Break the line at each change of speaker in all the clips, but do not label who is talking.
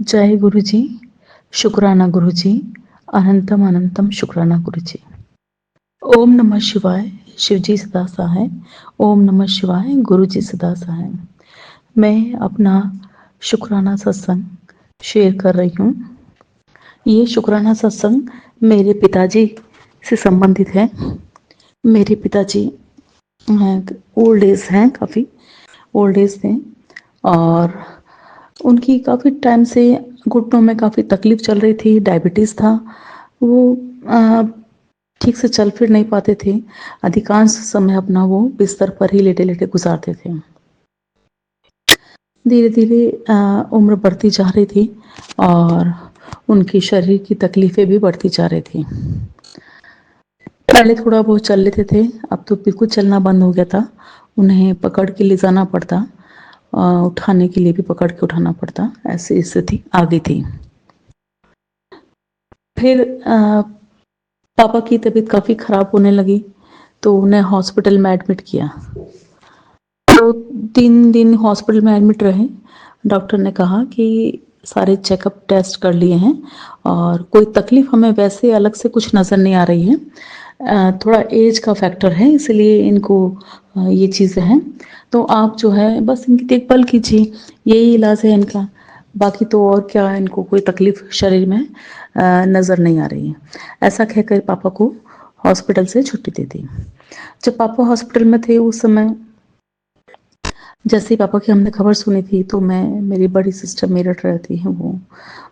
जय गुरु जी, शुक्राना गुरु जी, अनंतम अनंतम शुक्राना गुरु जी। ओम नमः शिवाय, शिव जी सदा सहाय। ओम नमः शिवाय, गुरु जी सदा सहाय। मैं अपना शुक्राना सत्संग शेयर कर रही हूँ। ये शुक्राना सत्संग मेरे पिताजी से संबंधित है। मेरे पिताजी ओल्ड एज हैं, काफ़ी ओल्ड एज थे और उनकी काफ़ी टाइम से घुटनों में काफ़ी तकलीफ चल रही थी, डायबिटीज़ था। वो ठीक से चल फिर नहीं पाते थे। अधिकांश समय अपना वो बिस्तर पर ही लेटे लेटे गुजारते थे। धीरे धीरे उम्र बढ़ती जा रही थी और उनकी शरीर की तकलीफ़ें भी बढ़ती जा रही थी। पहले थोड़ा बहुत चल लेते थे, अब तो बिल्कुल चलना बंद हो गया था। उन्हें पकड़ के ले जाना पड़ता, उठाने के लिए भी पकड़ के उठाना पड़ता, ऐसी स्थिति आ गई थी। फिर पापा की तबीयत काफ़ी ख़राब होने लगी तो उन्हें हॉस्पिटल में एडमिट किया। तो 3 दिन हॉस्पिटल में एडमिट रहे। डॉक्टर ने कहा कि सारे चेकअप टेस्ट कर लिए हैं और कोई तकलीफ़ हमें वैसे अलग से कुछ नज़र नहीं आ रही है। थोड़ा एज का फैक्टर है, इसलिए इनको ये चीज़ें हैं। तो आप जो है बस इनकी देखभाल कीजिए, यही इलाज है इनका। बाकी तो और क्या, इनको कोई तकलीफ़ शरीर में नज़र नहीं आ रही है। ऐसा कहकर पापा को हॉस्पिटल से छुट्टी दे दी। जब पापा हॉस्पिटल में थे उस समय जैसे ही पापा की हमने खबर सुनी थी तो मेरी बड़ी सिस्टर मेरठ रहती हैं, वो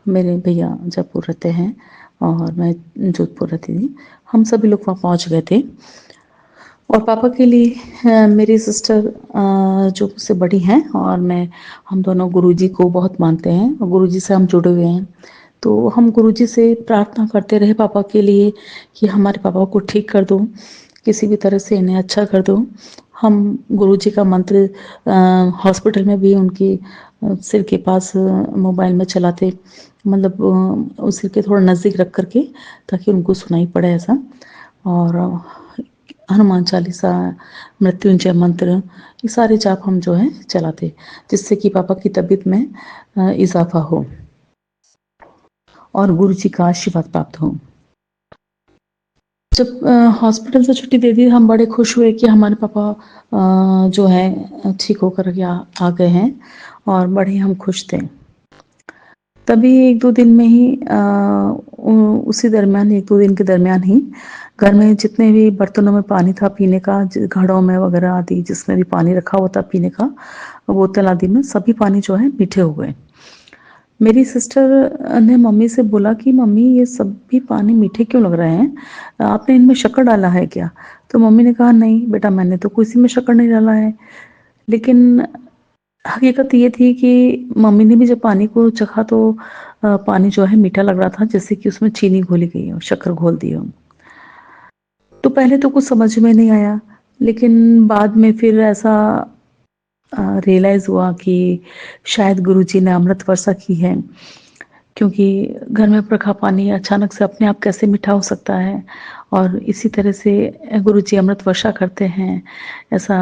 मेरे भैया जयपुर रहते हैं और मैं जोधपुर रहती थी। हम सभी लोग वहाँ पहुँच गए थे और पापा के लिए मेरी सिस्टर जो मुझसे बड़ी हैं और हम दोनों गुरुजी को बहुत मानते हैं और गुरुजी से हम जुड़े हुए हैं। तो हम गुरुजी से प्रार्थना करते रहे पापा के लिए कि हमारे पापा को ठीक कर दो, किसी भी तरह से इन्हें अच्छा कर दो। हम गुरुजी का मंत्र हॉस्पिटल में भी उनके सिर के पास मोबाइल में चलाते, मतलब उस सिर के थोड़ा नज़दीक रख करके, ताकि उनको सुनाई पड़े ऐसा। और हनुमान चालीसा, मृत्युंजय मंत्र, ये सारे जाप हम जो है चलाते, जिससे कि पापा की तबीयत में इजाफा हो और गुरु जी का आशीर्वाद प्राप्त हो। जब हॉस्पिटल से छुट्टी दे दी, हम बड़े खुश हुए कि हमारे पापा जो है ठीक होकर के आ गए हैं और बड़े हम खुश थे। तभी 1-2 दिन में ही उसी दरमियान 1-2 दिन के दरमियान ही घर में जितने भी बर्तनों में पानी था पीने का, घड़ों में वगैरह आदि जिसमें भी पानी रखा हुआ था पीने का, बोतल आदि में सभी पानी जो है मीठे हो गए। मेरी सिस्टर ने मम्मी से बोला कि मम्मी ये सभी पानी मीठे क्यों लग रहे हैं, आपने इनमें शक्कर डाला है क्या? तो मम्मी ने कहा नहीं बेटा, मैंने तो किसी में शक्कर नहीं डाला है। लेकिन हकीकत ये थी कि मम्मी ने भी जब पानी को चखा तो पानी जो है मीठा लग रहा था, जैसे कि उसमें चीनी घोली गई हो, शक्कर घोल दी हो। तो पहले तो कुछ समझ में नहीं आया, लेकिन बाद में फिर ऐसा रियलाइज़ हुआ कि शायद गुरुजी ने अमृत वर्षा की है, क्योंकि घर में रखा पानी अचानक से अपने आप कैसे मीठा हो सकता है। और इसी तरह से गुरुजी अमृत वर्षा करते हैं, ऐसा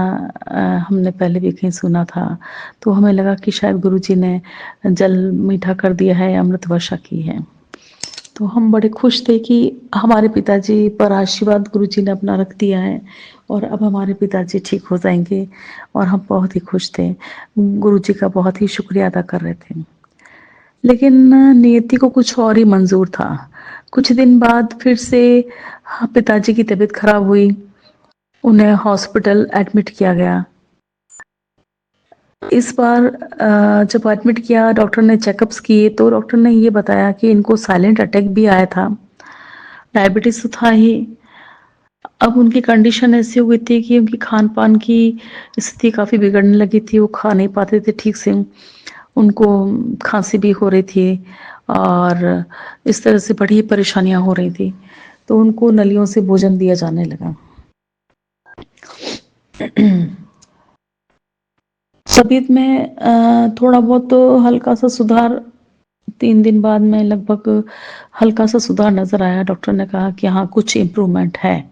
हमने पहले भी कहीं सुना था। तो हमें लगा कि शायद गुरुजी ने जल मीठा कर दिया है, अमृत वर्षा की है। तो हम बड़े खुश थे कि हमारे पिताजी पर आशीर्वाद गुरुजी ने अपना रख दिया है और अब हमारे पिताजी ठीक हो जाएंगे, और हम बहुत ही खुश थे, गुरुजी का बहुत ही शुक्रिया अदा कर रहे थे। लेकिन नियति को कुछ और ही मंजूर था। कुछ दिन बाद फिर से पिताजी की तबीयत खराब हुई, उन्हें हॉस्पिटल एडमिट किया गया। इस बार जब एडमिट किया, डॉक्टर ने चेकअप्स किए तो डॉक्टर ने ये बताया कि इनको साइलेंट अटैक भी आया था। डायबिटीज तो था ही, अब उनकी कंडीशन ऐसी हो गई थी कि उनकी खान पान की स्थिति काफ़ी बिगड़ने लगी थी, वो खा नहीं पाते थे ठीक से, उनको खांसी भी हो रही थी और इस तरह से बड़ी परेशानियां हो रही थी। तो उनको नलियों से भोजन दिया जाने लगा। तबीयत में थोड़ा बहुत तो हल्का सा सुधार 3 दिन बाद में लगभग हल्का सा सुधार नज़र आया। डॉक्टर ने कहा कि हाँ कुछ इम्प्रूवमेंट है।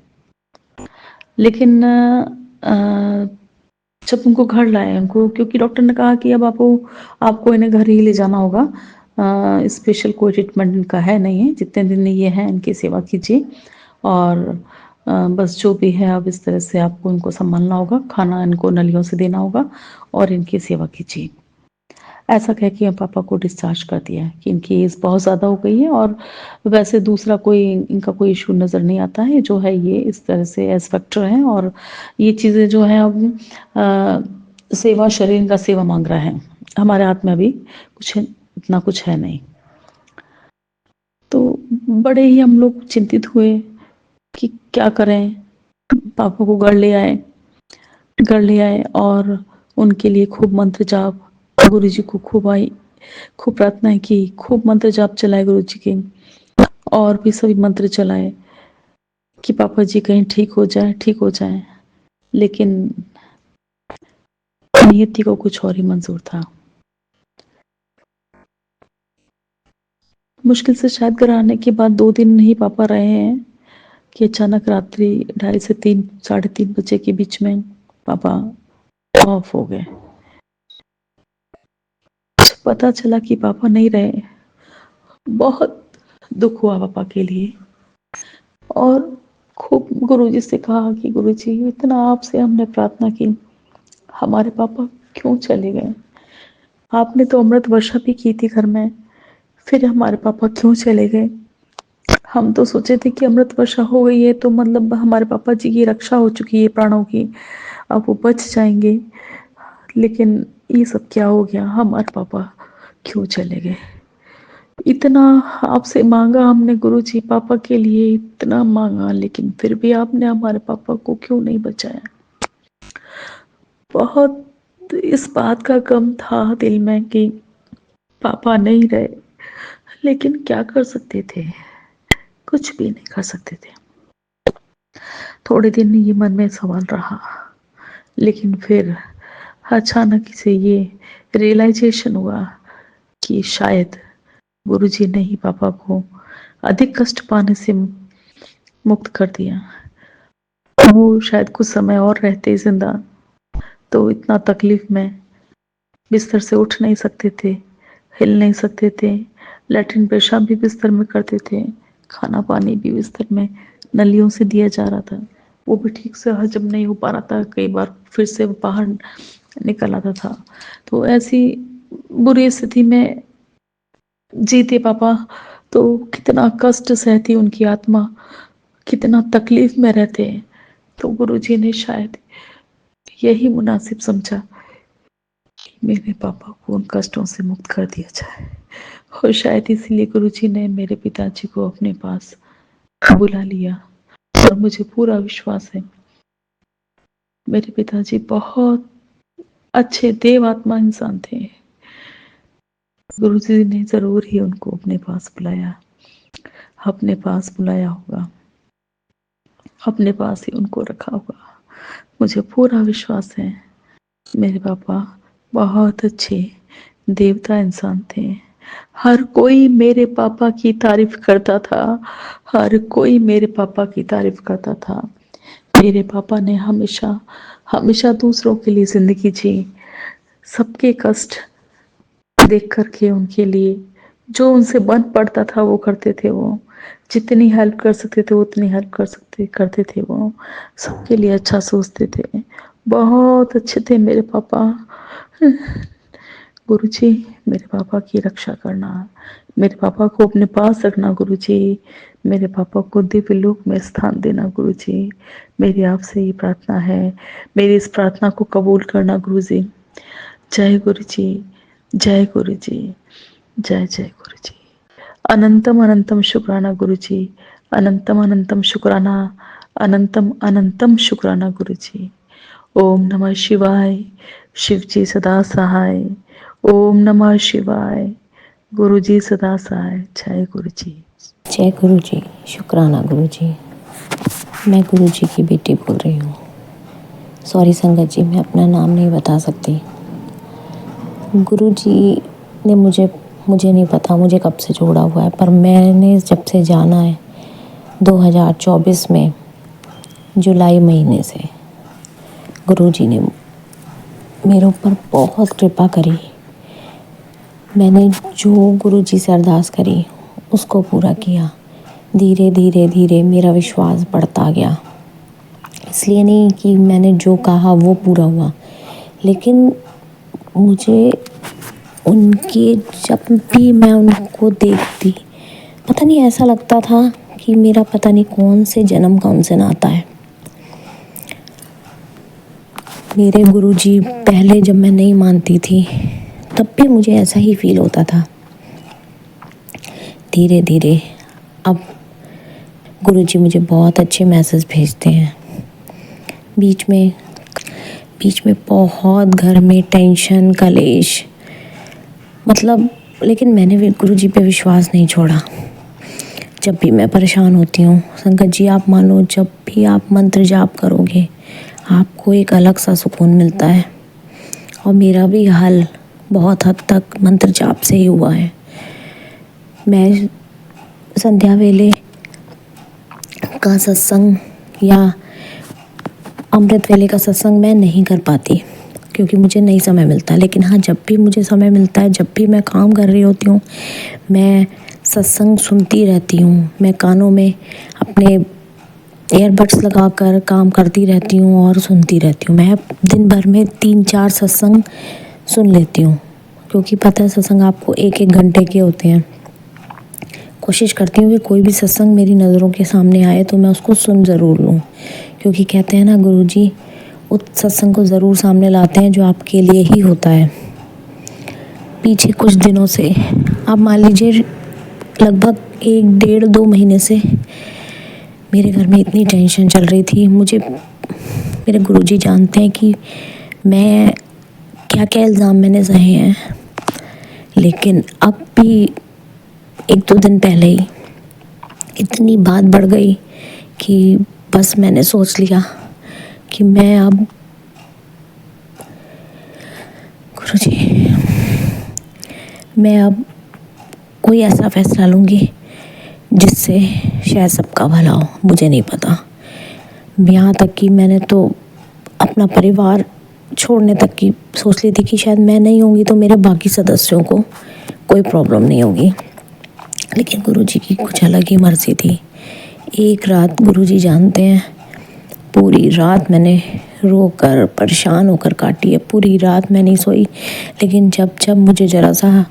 लेकिन जब उनको घर लाए, उनको क्योंकि डॉक्टर ने कहा कि अब आपको इन्हें घर ही ले जाना होगा, स्पेशल कोई ट्रीटमेंट इनका है नहीं है, जितने दिन ये हैं इनकी सेवा कीजिए और बस जो भी है अब इस तरह से आपको इनको सँभालना होगा, खाना इनको नलियों से देना होगा और इनकी सेवा कीजिए। ऐसा कह के पापा को डिस्चार्ज कर दिया है कि इनकी एज बहुत ज़्यादा हो गई है और वैसे दूसरा कोई इनका कोई इश्यू नज़र नहीं आता है, जो है ये इस तरह से एज फैक्टर हैं और ये चीज़ें जो हैं अब सेवा शरीर इनका सेवा मांग रहा है, हमारे हाथ में अभी कुछ इतना कुछ है नहीं। तो बड़े ही हम लोग चिंतित हुए कि क्या करें, पापा को घर ले आए और उनके लिए खूब मंत्र जाप गुरुजी को खूब प्रार्थनाएं की, खूब मंत्र जाप चलाए गुरुजी के और भी सभी मंत्र चलाए कि पापा जी कहीं ठीक हो जाए, लेकिन नियति को कुछ और ही मंजूर था। मुश्किल से शायद घर आने के बाद 2 दिन ही पापा रहे हैं कि अचानक रात्रि 2:30 से 3 साढ़े 3 बजे के बीच में पापा ऑफ हो गए। पता चला कि पापा नहीं रहे, बहुत दुख हुआ पापा के लिए और खूब गुरुजी से कहा कि गुरुजी इतना आपसे हमने प्रार्थना की, हमारे पापा क्यों चले गए? आपने तो अमृत वर्षा भी की थी घर में, फिर हमारे पापा क्यों चले गए? हम तो सोचे थे कि अमृत वर्षा हो गई है तो मतलब हमारे पापा जी की रक्षा हो चुकी है प्राणों की, अब वो बच जाएंगे, लेकिन ये सब क्या हो गया? हमारे पापा क्यों चले गए? इतना आपसे मांगा हमने गुरुजी पापा के लिए, इतना मांगा, लेकिन फिर भी आपने हमारे पापा को क्यों नहीं बचाया? बहुत इस बात का गम था दिल में कि पापा नहीं रहे, लेकिन क्या कर सकते थे? कुछ भी नहीं कर सकते थे। थोड़े दिन ये मन में सवाल रहा, लेकिन फिर अचानक से ये रियलाइजेशन हुआ कि शायद गुरुजी ने ही पापा को अधिक कष्ट पाने से मुक्त कर दिया। वो शायद कुछ समय और रहते जिंदा तो इतना तकलीफ में बिस्तर से उठ नहीं सकते थे, हिल नहीं सकते थे, लैट्रिन पेशाब भी बिस्तर में करते थे, खाना पानी भी बिस्तर में नलियों से दिया जा रहा था, वो भी ठीक से हजम नहीं हो पा रहा था, कई बार फिर से बाहर निकल आता था। तो ऐसी बुरी स्थिति में जीते पापा, तो कितना कष्ट सहती उनकी आत्मा, कितना तकलीफ में रहते। तो गुरुजी ने शायद यही मुनासिब समझा कि मेरे पापा को उन कष्टों से मुक्त कर दिया जाए और शायद इसीलिए गुरुजी ने मेरे पिताजी को अपने पास बुला लिया। और मुझे पूरा विश्वास है मेरे पिताजी बहुत अच्छे देवात्मा इंसान थे, गुरुजी ने जरूर ही उनको अपने पास बुलाया होगा, अपने पास ही उनको रखा होगा। मुझे पूरा विश्वास है मेरे पापा बहुत अच्छे देवता इंसान थे। हर कोई मेरे पापा की तारीफ करता था, हर कोई मेरे पापा की तारीफ करता था। मेरे पापा ने हमेशा हमेशा दूसरों के लिए जिंदगी जी, सबके कष्ट देख करके उनके लिए जो उनसे बन पड़ता था वो करते थे। वो जितनी हेल्प कर सकते थे उतनी हेल्प करते थे। वो सबके लिए अच्छा सोचते थे, बहुत अच्छे थे मेरे पापा। गुरुजी मेरे पापा की रक्षा करना, मेरे पापा को अपने पास रखना गुरुजी, मेरे पापा को दिव्य लोक में स्थान देना गुरुजी। मेरी आपसे ये प्रार्थना है, मेरी इस प्रार्थना को कबूल करना गुरुजी। जय गुरुजी, जय गुरुजी, जय जय गुरुजी। अनंतम अनंतम शुक्राना गुरुजी, अनंतम अनंतम शुक्राना, अनंतम अनंतम शुक्राना गुरुजी। ओम नमः शिवाय, शिवजी सदा सहाय। ओम नमः शिवाय, गुरुजी सदा सहाय। जय गुरुजी।
जय गुरुजी, शुक्राना गुरुजी। मैं गुरुजी की बेटी बोल रही हूँ। सॉरी संगत जी, मैं अपना नाम नहीं बता सकती। गुरुजी ने मुझे नहीं पता मुझे कब से जोड़ा हुआ है, पर मैंने जब से जाना है 2024 में जुलाई महीने से गुरुजी ने मेरे ऊपर बहुत कृपा करी। मैंने जो गुरुजी से अरदास करी उसको पूरा किया। धीरे धीरे धीरे मेरा विश्वास बढ़ता गया। इसलिए नहीं कि मैंने जो कहा वो पूरा हुआ, लेकिन मुझे उनके जब भी मैं उनको देखती, पता नहीं ऐसा लगता था कि मेरा पता नहीं कौन से जन्म का उनसे नाता है। मेरे गुरुजी पहले जब मैं नहीं मानती थी तब भी मुझे ऐसा ही फील होता था। धीरे धीरे अब गुरुजी मुझे बहुत अच्छे मैसेज भेजते हैं। बीच में बहुत घर में टेंशन कलेश, मतलब, लेकिन मैंने भी गुरुजी पे विश्वास नहीं छोड़ा। जब भी मैं परेशान होती हूँ, संगत जी आप मानो, जब भी आप मंत्र जाप करोगे आपको एक अलग सा सुकून मिलता है। और मेरा भी हल बहुत हद तक मंत्र जाप से ही हुआ है। मैं संध्या वेले का सत्संग या अमृत वेले का सत्संग मैं नहीं कर पाती क्योंकि मुझे नहीं समय मिलता। लेकिन हाँ, जब भी मुझे समय मिलता है, जब भी मैं काम कर रही होती हूँ, मैं सत्संग सुनती रहती हूँ। मैं कानों में अपने ईयरबड्स लगाकर काम करती रहती हूँ और सुनती रहती हूँ। मैं दिन भर में 3-4 सत्संग सुन लेती हूँ क्योंकि पता है सत्संग आपको 1-1 घंटे के होते हैं। कोशिश करती हूँ कि कोई भी सत्संग मेरी नज़रों के सामने आए तो मैं उसको सुन ज़रूर लूँ, क्योंकि कहते हैं ना गुरुजी उस सत्संग को ज़रूर सामने लाते हैं जो आपके लिए ही होता है। पीछे कुछ दिनों से, आप मान लीजिए लगभग 1-1.5-2 महीने से मेरे घर में इतनी टेंशन चल रही थी। मेरे गुरुजी जानते हैं कि मैं क्या क्या इल्ज़ाम मैंने सहे हैं, लेकिन अब भी 1-2 दिन पहले ही इतनी बात बढ़ गई कि बस मैंने सोच लिया कि मैं अब गुरुजी कोई ऐसा फैसला लूँगी जिससे शायद सबका भला हो। मुझे नहीं पता, यहाँ तक कि मैंने तो अपना परिवार छोड़ने तक की सोच ली थी कि शायद मैं नहीं होंगी तो मेरे बाकी सदस्यों को कोई प्रॉब्लम नहीं होगी। लेकिन गुरुजी की कुछ अलग ही मर्ज़ी थी। एक रात गुरुजी जानते हैं, पूरी रात मैंने रोकर परेशान होकर काटी है। पूरी रात मैं नहीं सोई, लेकिन जब जब मुझे ज़रा सा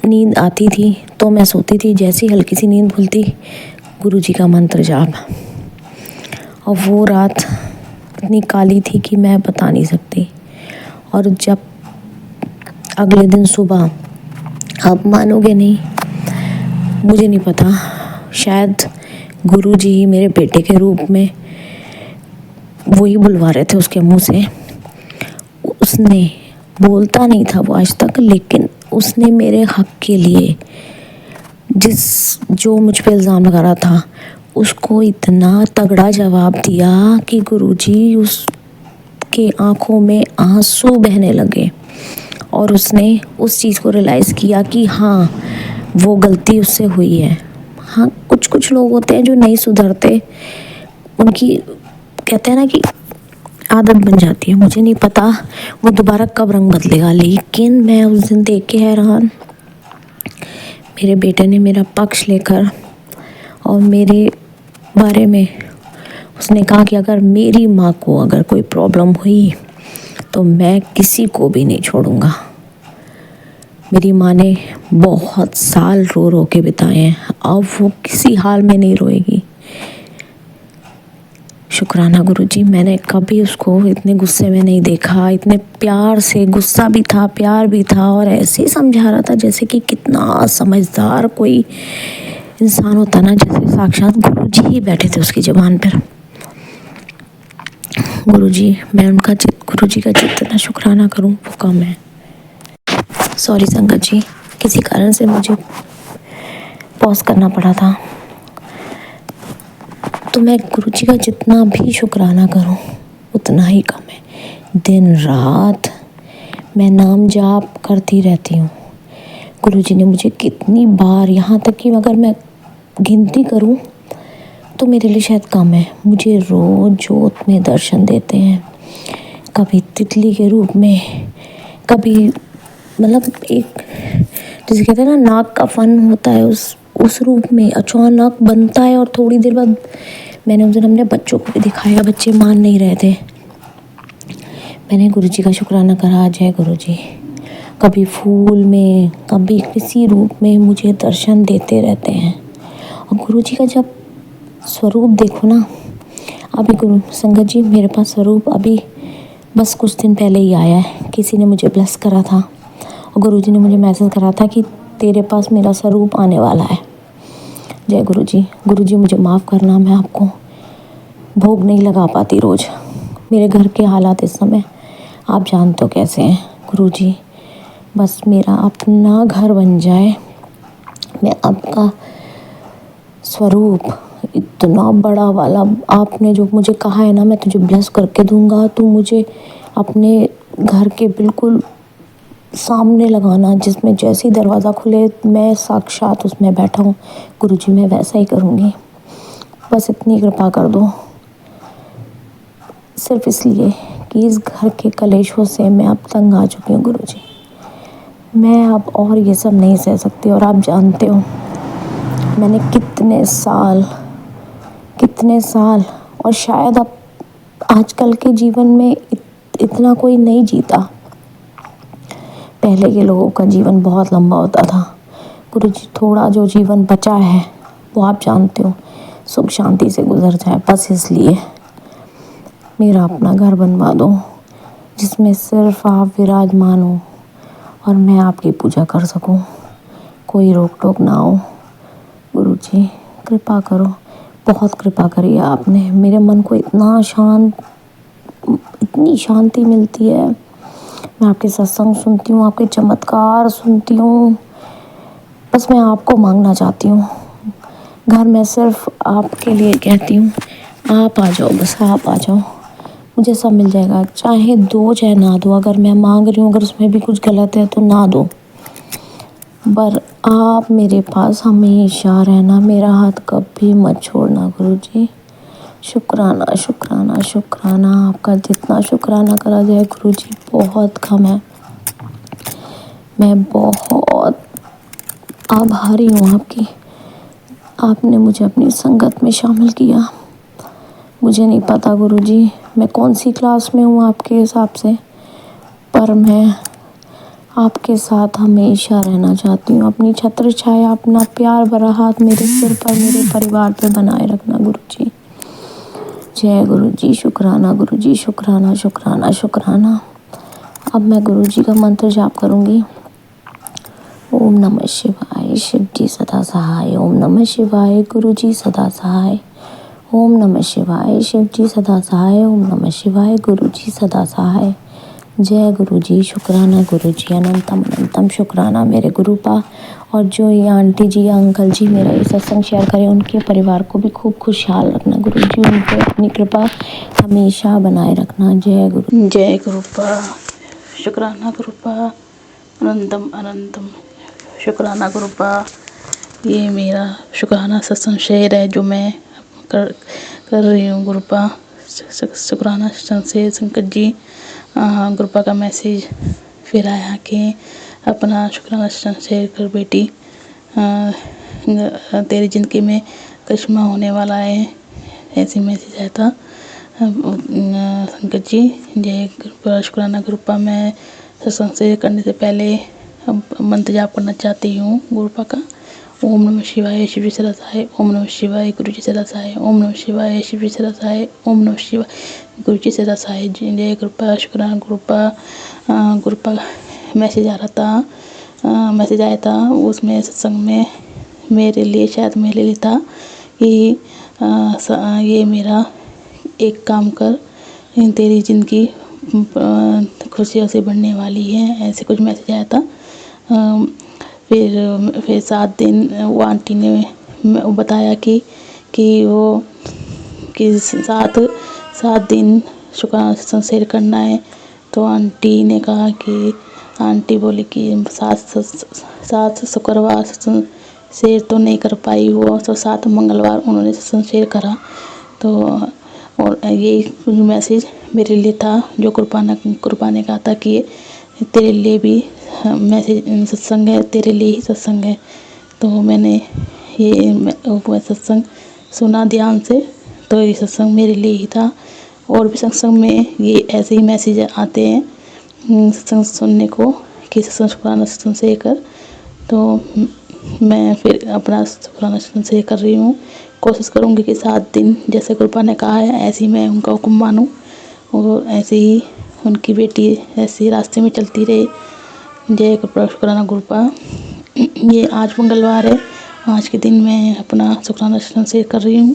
नींद आती थी तो मैं सोती थी। जैसी हल्की सी नींद खुलती, गुरुजी का मंत्र जाप। और वो रात इतनी काली थी कि मैं बता नहीं सकती। और जब अगले दिन सुबह, आप मानोगे नहीं, मुझे नहीं पता, शायद गुरुजी ही मेरे बेटे के रूप में वही बुलवा रहे थे उसके मुंह से। उसने बोलता नहीं था वो आज तक, लेकिन उसने मेरे हक के लिए जो मुझ पे इल्ज़ाम लगा रहा था उसको इतना तगड़ा जवाब दिया कि गुरुजी उसके आंखों में आंसू बहने लगे। और उसने उस चीज़ को रियलाइज़ किया कि हाँ, वो गलती उससे हुई है। हाँ, कुछ लोग होते हैं जो नहीं सुधरते, उनकी कहते हैं ना कि आदत बन जाती है। मुझे नहीं पता वो दोबारा कब रंग बदलेगा, लेकिन मैं उस दिन देख के हैरान। मेरे बेटे ने मेरा पक्ष लेकर और मेरे बारे में उसने कहा कि अगर मेरी माँ को अगर कोई प्रॉब्लम हुई तो मैं किसी को भी नहीं छोड़ूंगा। मेरी माँ ने बहुत साल रो रो के बिताए हैं, अब वो किसी हाल में नहीं रोएगी। शुक्राना गुरुजी, मैंने कभी उसको इतने गुस्से में नहीं देखा। इतने प्यार से, गुस्सा भी था, प्यार भी था, और ऐसे ही समझा रहा था जैसे कि कितना समझदार कोई इंसान होता ना, जैसे साक्षात गुरुजी ही बैठे थे उसकी ज़ुबान पर। गुरुजी, मैं गुरुजी का जितना शुक्राना करूं वो कम है। सॉरी संगत जी, किसी कारण से मुझे पॉज करना पड़ा था। तो मैं गुरुजी का जितना भी शुक्राना करूं उतना ही कम है। दिन रात मैं नाम जाप करती रहती हूँ। गुरुजी ने मुझे कितनी बार, यहाँ तक कि अगर मैं गिनती करूँ तो मेरे लिए शायद कम है, मुझे रोज़ जोत में दर्शन देते हैं। कभी तितली के रूप में, कभी मतलब एक जैसे कहते हैं ना, नाक का फन होता है उस रूप में अचानक बनता है। और थोड़ी देर बाद मैंने उस दिन अपने बच्चों को भी दिखाया, बच्चे मान नहीं रहे थे। मैंने गुरुजी का शुक्राना करा, जय गुरुजी। कभी फूल में, कभी किसी रूप में मुझे दर्शन देते रहते हैं। और गुरुजी का जब स्वरूप देखो ना, अभी गुरु संगत जी मेरे पास स्वरूप अभी बस कुछ दिन पहले ही आया है। किसी ने मुझे ब्लेस करा था और गुरुजी ने मुझे मैसेज करा था कि तेरे पास मेरा स्वरूप आने वाला है। जय गुरुजी। गुरुजी मुझे माफ़ करना, मैं आपको भोग नहीं लगा पाती रोज़। मेरे घर के हालात इस समय आप जानते हो कैसे हैं। गुरुजी बस मेरा अपना घर बन जाए, मैं आपका स्वरूप इतना बड़ा वाला, आपने जो मुझे कहा है ना, मैं तुझे ब्लेस करके दूंगा, तू मुझे अपने घर के बिल्कुल सामने लगाना, जिसमें जैसे ही दरवाज़ा खुले मैं साक्षात उसमें बैठा हूँ। गुरुजी मैं वैसा ही करूँगी, बस इतनी कृपा कर दो। सिर्फ इसलिए कि इस घर के कलेशों से मैं अब तंग आ चुकी हूँ गुरुजी। मैं अब और ये सब नहीं सह सकती। और आप जानते हो मैंने कितने साल और शायद अब आजकल के जीवन में इतना कोई नहीं जीता। पहले के लोगों का जीवन बहुत लंबा होता था। गुरुजी थोड़ा जो जीवन बचा है वो आप जानते हो सुख शांति से गुजर जाए, बस इसलिए मेरा अपना घर बनवा दो जिसमें सिर्फ आप विराजमान हो और मैं आपकी पूजा कर सकूं, कोई रोक टोक ना हो। गुरुजी कृपा करो, बहुत कृपा करी है आपने। मेरे मन को इतनी शांति मिलती है। मैं आपके सत्संग सुनती हूँ, आपके चमत्कार सुनती हूँ, बस मैं आपको मांगना चाहती हूँ। घर में सिर्फ आपके लिए कहती हूँ, आप आ जाओ, बस आप आ जाओ, मुझे सब मिल जाएगा। चाहे दो चाहे ना दो, अगर मैं मांग रही हूँ अगर उसमें भी कुछ गलत है तो ना दो, पर आप मेरे पास हमेशा रहना, मेरा हाथ कभी मत छोड़ना गुरुजी। शुक्राना शुक्राना शुक्राना, आपका जितना शुक्राना करा जाए गुरुजी बहुत कम है। मैं बहुत आभारी हूँ आपकी, आपने मुझे अपनी संगत में शामिल किया। मुझे नहीं पता गुरुजी मैं कौन सी क्लास में हूँ आपके हिसाब से, पर मैं आपके साथ हमेशा रहना चाहती हूँ। अपनी छत्र छाया, अपना प्यार भरा हाथ मेरे सिर पर, मेरे परिवार पे बनाए रखना गुरुजी। जय गुरुजी। शुक्राना गुरुजी, शुक्राना शुक्राना शुक्राना। अब मैं गुरुजी का मंत्र जाप करूँगी। ओम नमः शिवाय, शिव जी सदा सहाय। ओम नमः शिवाय, गुरुजी सदा सहाय। ओम नमः शिवाय, शिव जी सदा सहाय। ओम नमः शिवाय, गुरुजी सदा सहाय। जय गुरुजी। शुक्राना गुरुजी, अनंतम अनंतम शुक्राना मेरे गुरुपा। और जो ये आंटी जी या अंकल जी मेरा ये सत्संग शेयर करें, उनके परिवार को भी खूब खुशहाल रखना गुरुजी, उन पर अपनी कृपा हमेशा बनाए रखना। जय गुरु।
जय गुरुपा। शुक्राना गुरुपा, अनंतम अनंतम शुक्राना गुरुपा। ये मेरा शुक्राना सत्संग शेयर है जो मैं कर रही हूँ गुरुपा। शुक्राना शेयर संकट जी। गुरुपा का मैसेज फिर आया कि अपना शुक्राना शेयर कर बेटी, तेरी ज़िंदगी में करिश्मा होने वाला है, ऐसे मैसेज आया था संकट जी। जय गुरुपा। शुक्राना गुरुपा। मैं सत्संग शेयर करने से पहले मंत्र जाप करना चाहती हूँ गुरुपा का। ओम नमः शिवाय, शिव जी सदा सहाय। ओम नमः शिवाय, गुरु जी सदा सहाय। ओम नमः शिवाय, शिव जी सदा सहाय। ओम नमः शिवाय, गुरु जी सदा सहाय। जय गुरुपा। शुक्राना गुरुपा। गुरुपा मैसेज आ रहा था, मैसेज आया था उसमें सत्संग में मेरे लिए, शायद मेरे लिए था कि ये मेरा एक काम कर, तेरी ज़िंदगी खुशियों से बढ़ने वाली है, ऐसे कुछ मैसेज आया था। फिर 7 दिन वो आंटी ने बताया कि वो कि 7 दिन शुक्राना शेयर करना है। तो आंटी ने कहा कि आंटी बोली कि 7 शुक्रवार शेयर तो नहीं कर पाई वो, तो 7 मंगलवार उन्होंने शेयर करा। तो और ये मैसेज मेरे लिए था जो कृपा ने कहा था कि तेरे लिए भी मैसेज सत्संग है, तेरे लिए ही सत्संग है। तो मैंने वो सत्संग सुना ध्यान से, तो ये सत्संग मेरे लिए ही था। और भी सत्संग में ये ऐसे ही मैसेज आते हैं सत्संग सुनने को कि सत्संग शुक्राना सत्संग से कर। तो मैं फिर अपना शुक्राना सत्संग से कर रही हूँ। कोशिश करूँगी कि 7 दिन जैसे कृपा ने कहा है ऐसे ही मैं उनका हुक्म मानूँ और ऐसे ही उनकी बेटी ऐसे ही रास्ते में चलती रहे। जय कृपा शुक्राना गुरुपा। ये आज मंगलवार है, आज के दिन मैं अपना शुक्राना सत्संग शेयर कर रही हूँ।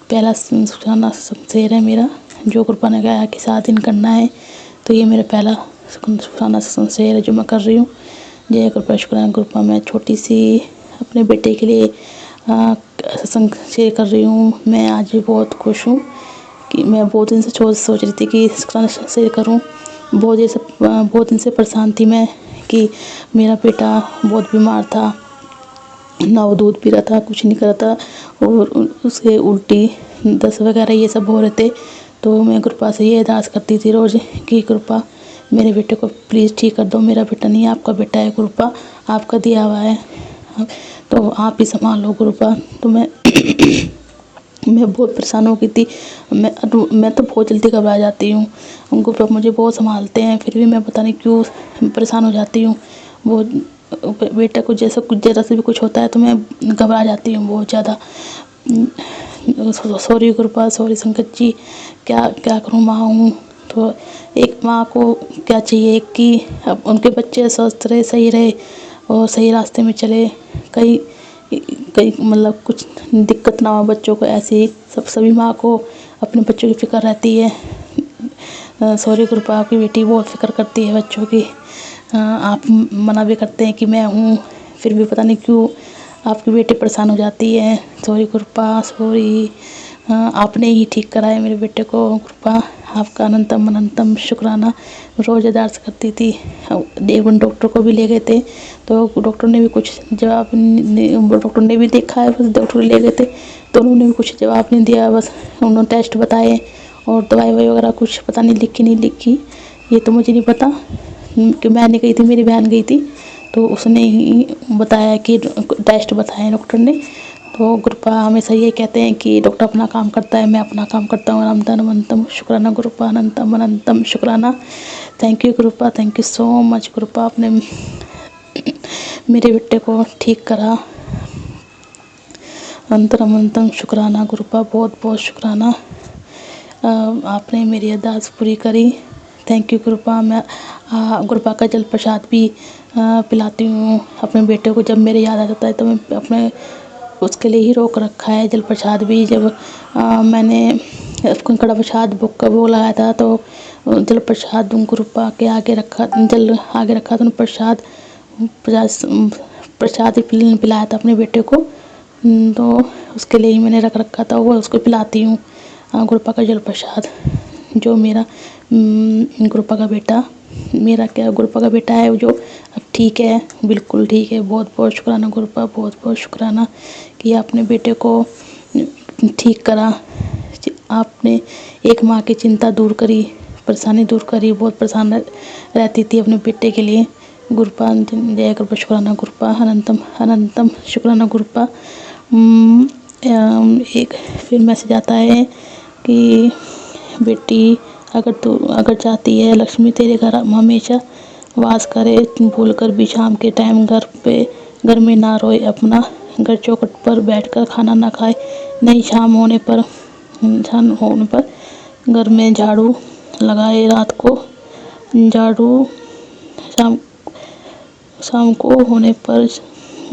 पहला शुक्राना सत्संग शेयर है मेरा, जो कृपा ने कहा कि 7 दिन करना है, तो ये मेरा पहला शुक्राना सत्संग शेयर है जो मैं कर रही हूँ। जय कृपा शुक्राना गुरुपा। मैं छोटी सी अपने बेटे के लिए सत्संग शेयर कर रही हूँ। मैं आज भी बहुत खुश हूँ कि मैं बहुत दिन से सोच रही थी कि शुक्राना शेयर करूँ। बहुत दिन से परेशान थी मैं कि मेरा बेटा बहुत बीमार था, ना वो दूध पी रहा था, कुछ नहीं कर रहा था और उसे उल्टी दस्त वगैरह ये सब हो रहे थे। तो मैं कृपा से ये अरदास करती थी रोज़ कि कृपा मेरे बेटे को प्लीज़ ठीक कर दो। मेरा बेटा नहीं आपका बेटा है कृपा, आपका दिया हुआ है, तो आप ही संभाल लो कृपा। तो मैं बहुत परेशान हो गई थी। मैं तो बहुत जल्दी घबरा जाती हूँ, कृपा मुझे बहुत संभालते हैं, फिर भी मैं पता नहीं क्यों परेशान हो जाती हूँ। वो बेटा को कुछ ज़रा से भी कुछ होता है तो मैं घबरा जाती हूँ बहुत ज़्यादा। सॉरी कृपा, सॉरी संकट जी, क्या क्या करूँ, माँ हूँ। तो एक माँ को क्या चाहिए कि अब उनके बच्चे स्वस्थ रहे, सही रहे और सही रास्ते में चले, कहीं कहीं मतलब कुछ दिक्कत ना हो बच्चों को। ऐसे ही सभी माँ को अपने बच्चों की फ़िक्र रहती है। सॉरी कृपा, आपकी बेटी बहुत फ़िक्र करती है बच्चों की। आप मना भी करते हैं कि मैं हूँ, फिर भी पता नहीं क्यों आपकी बेटी परेशान हो जाती है। सॉरी कृपा, सॉरी, आपने ही ठीक कराया मेरे बेटे को कृपा, आपका अनंतम अनंतम शुक्राना। रोज़ अरदास करती थी। एक बार डॉक्टर को भी ले गए थे तो डॉक्टर ने भी कुछ जवाब डॉक्टर ने भी देखा है, बस डॉक्टर ले गए थे तो उन्होंने भी कुछ जवाब नहीं दिया। बस उन्होंने टेस्ट बताए और दवाई वगैरह कुछ पता नहीं लिखी नहीं लिखी, ये तो मुझे नहीं पता कि मैं नहीं गई थी, मेरी बहन गई थी तो उसने ही बताया कि टेस्ट बताए डॉक्टर ने। तो कृपा हमेशा ये कहते हैं कि डॉक्टर अपना काम करता है, मैं अपना काम करता हूँ। अनंतम अनंतम शुक्राना कृपा, अनंतम अनंतम शुक्राना। थैंक यू कृपा, थैंक यू सो मच कृपा, आपने मेरे बेटे को ठीक करा। अनंतम अनंतम शुक्राना कृपा, बहुत बहुत शुक्राना, आपने मेरी अरदास पूरी करी। थैंक यू कृपा। मैं कृपा का जल प्रसाद भी पिलाती हूँ अपने बेटे को। जब मेरे याद आ जाता है तो मैं अपने उसके लिए ही रोक रखा है जल प्रसाद भी। जब मैंने कड़ा प्रसाद बुक का वो लगाया था तो जल प्रसाद कृपा के आगे रखा, जल आगे रखा था, प्रसाद प्रसाद पिलाया था अपने बेटे को। तो उसके लिए ही मैंने रख रखा था, वो उसको पिलाती हूँ कृपा का जल प्रसाद। जो मेरा कृपा का बेटा, मेरा क्या कृपा का बेटा है जो अब ठीक है, बिल्कुल ठीक है। बहुत बहुत शुक्राना कृपा, बहुत बहुत शुक्राना कि आपने बेटे को ठीक करा। आपने एक माँ की चिंता दूर करी, परेशानी दूर करी। बहुत परेशान रहती थी अपने बेटे के लिए। गुरुपा जय कृपा शुक्राना गुरुपा, अनंतम अनंतम शुक्राना गुरुपा। एक फिर मैसेज आता है कि बेटी अगर चाहती है लक्ष्मी तेरे घर हमेशा वास करे, भूलकर भी शाम के टाइम घर में ना रोए, अपना घर चौखट पर बैठकर खाना ना खाए, नहीं शाम होने पर घर में झाड़ू लगाए, रात को झाड़ू शाम को होने पर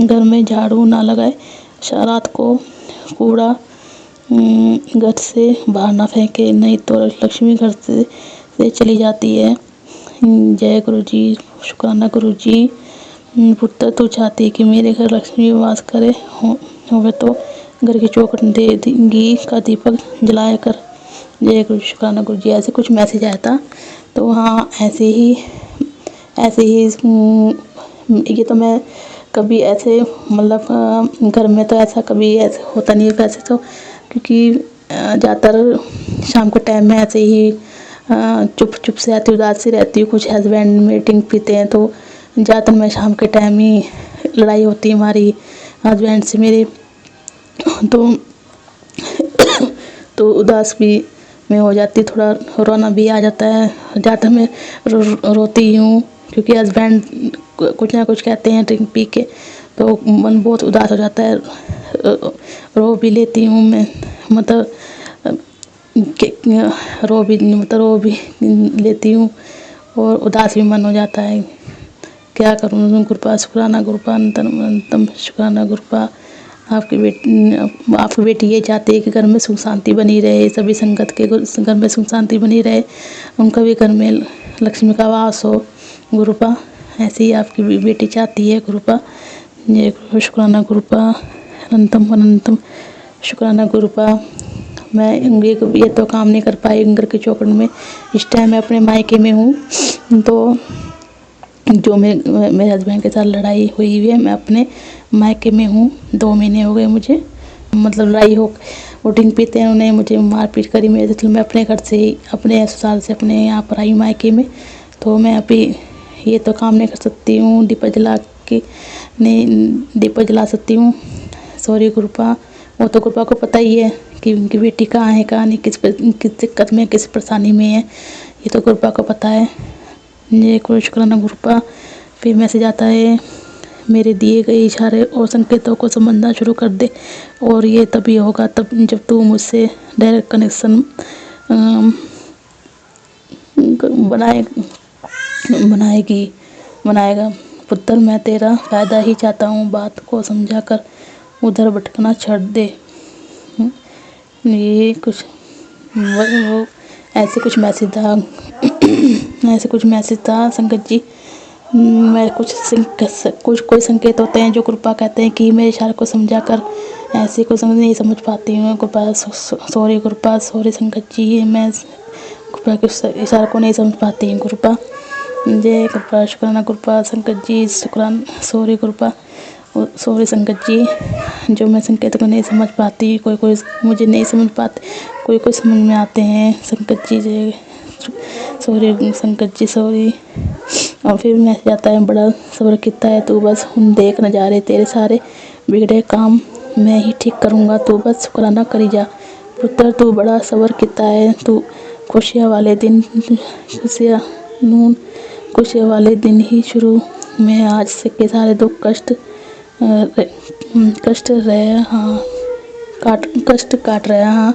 घर में झाड़ू ना लगाए, रात को कूड़ा घर से बाहर ना फेंके, नहीं तो लक्ष्मी घर से चली जाती है। जय गुरु जी, शुक्राना गुरु जी। पुत्र तू चाहती है कि मेरे घर लक्ष्मी वास करे होवे तो घर की चौखट दे घी का दीपक जलाया कर। जय गुरु शुक्राना गुरु जी। ऐसे कुछ मैसेज आया था। तो हाँ, ऐसे ही ये तो मैं कभी ऐसे मतलब घर में तो ऐसा कभी ऐसे होता नहीं है वैसे तो, क्योंकि ज़्यादातर शाम के टाइम में ऐसे ही चुप चुप से आती हूँ, उदास सी रहती हूँ। कुछ हस्बैंड मीटिंग पीते हैं तो ज़्यादातर मैं शाम के टाइम ही लड़ाई होती है हमारी हस्बैंड से मेरे, तो उदास भी मैं हो जाती, थोड़ा रोना भी आ जाता है। ज़्यादातर मैं रोती हूँ क्योंकि हस्बैंड कुछ ना कुछ कहते हैं ड्रिंक पी के, तो मन बहुत उदास हो जाता है। रो भी लेती हूँ मैं, मतलब रो भी लेती हूँ और उदास भी मन हो जाता है। क्या करूँ, कृपा शुक्राना कृपा अनंतम शुक्राना कृपा। आपकी बेटी ये चाहती है कि घर में सुख शांति बनी रहे, सभी संगत के घर में सुख शांति बनी रहे, उनका भी घर में लक्ष्मी का वास हो गुरुपा। ऐसे ही आपकी बेटी चाहती है गुरुपा। ये शुक्राना गुरुपा अनंतम अनंतम शुक्राना गुरुपा। मैं ये तो काम नहीं कर पाई घर के चौकट में। इस टाइम मैं अपने मायके में हूँ, तो जो मेरे हस्बैंड के साथ लड़ाई हुई है, मैं अपने मायके में हूँ। 2 महीने हो गए मुझे, मतलब लड़ाई हो, वोटिंग पीते हैं, उन्हें मुझे मारपीट करी मेरे, तो मैं अपने घर से ही अपने ससुराल से अपने यहाँ पर आई मायके में। तो मैं अभी ये तो काम नहीं कर सकती हूँ, दीपक जला सकती हूँ। सॉरी गुरुपा। वो तो गुरुपा को पता ही है कि उनकी बेटी कहाँ है कहाँ नहीं, किस दिक्कत में किस परेशानी में है, ये तो गुरुपा को पता है। ये कोई शुक्राना गुरुपा। फिर मैसेज आता है, मेरे दिए गए इशारे और संकेतों को समझना शुरू कर दे, और ये तभी होगा तब जब तू मुझसे डायरेक्ट कनेक्शन बनाएगा। पुत्र, मैं तेरा फ़ायदा ही चाहता हूँ, बात को समझा कर उधर भटकना छोड़ दे। ये कुछ वो ऐसे कुछ मैसेज था ऐसे कुछ मैसेज था संगत जी। मैं कोई संकेत होते हैं जो कृपा कहते हैं कि मेरे इशारे को समझा कर, ऐसे को नहीं समझ पाती हूँ कृपा। सॉरी कृपा, सॉरी संगत जी, मैं कृपा के इशारे को नहीं समझ पाती हूँ कृपा। जय कृपा शुक्राना कृपा संगत जी, शुक्रान सॉरी कृपा, सॉरी संगत जी। जो मैं संकेत को नहीं समझ पाती, कोई मुझे नहीं समझ पाते, कोई समझ में आते हैं संगत जी। जय सॉरी संगत जी, सॉरी। और फिर मैसेज आता है, बड़ा सब्र कितना है तू, बस हम देख न जा रहे, तेरे सारे बिगड़े काम मैं ही ठीक करूँगा, तू बस शुक्राना करी जा। पुत्र, तू बड़ा सब्र कितना है तू, खुशियाँ वाले दिन ही शुरू में आज से के सारे दुख कष्ट काट रहे। हाँ,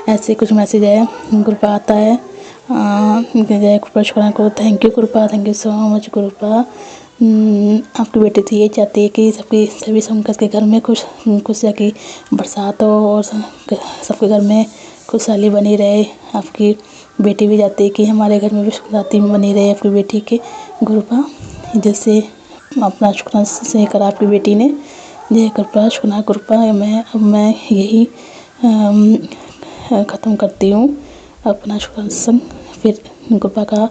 ऐसे कुछ मैसेज है ग्रुप आता है। जय कृपा शुक्राना करो, थैंक यू कृपा, थैंक यू सो मच कृपा। आपकी बेटी तो ये चाहती है कि सभी संकट के घर में खुशियाँ की बरसात हो और सबके घर में खुशहाली बनी रहे। आपकी बेटी भी चाहती है कि हमारे घर में भी खुशहाली बनी रहे आपकी बेटी के गुरुपा। जैसे अपना शुक्राना से करा आपकी बेटी ने। जय कृपा शुक्राना कृपा। मैं यही ख़त्म करती हूँ अपना शुक्राना सत्संग। फिर कृपा का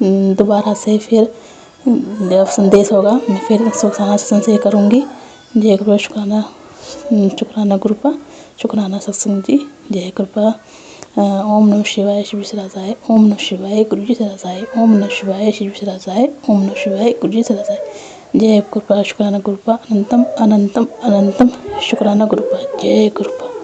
दोबारा से फिर जब संदेश होगा मैं फिर शुक्राना सत्संग से करूँगी। जय कृपा शुक्राना कृपा, शुक्राना सत्संग जी। जय कृपा। ओम नमः शिवाय शिव सरासाय, ओम नमः शिवाय गुरु जी सरासाय, ओम नमः शिवाय शिव सरासाय, ओम नमः शिवाय गुरु जी सरासाय। जय कृपा शुक्राना कृपा अनंतम अनंतम अनंतम शुक्राना कृपा। जय कृपा।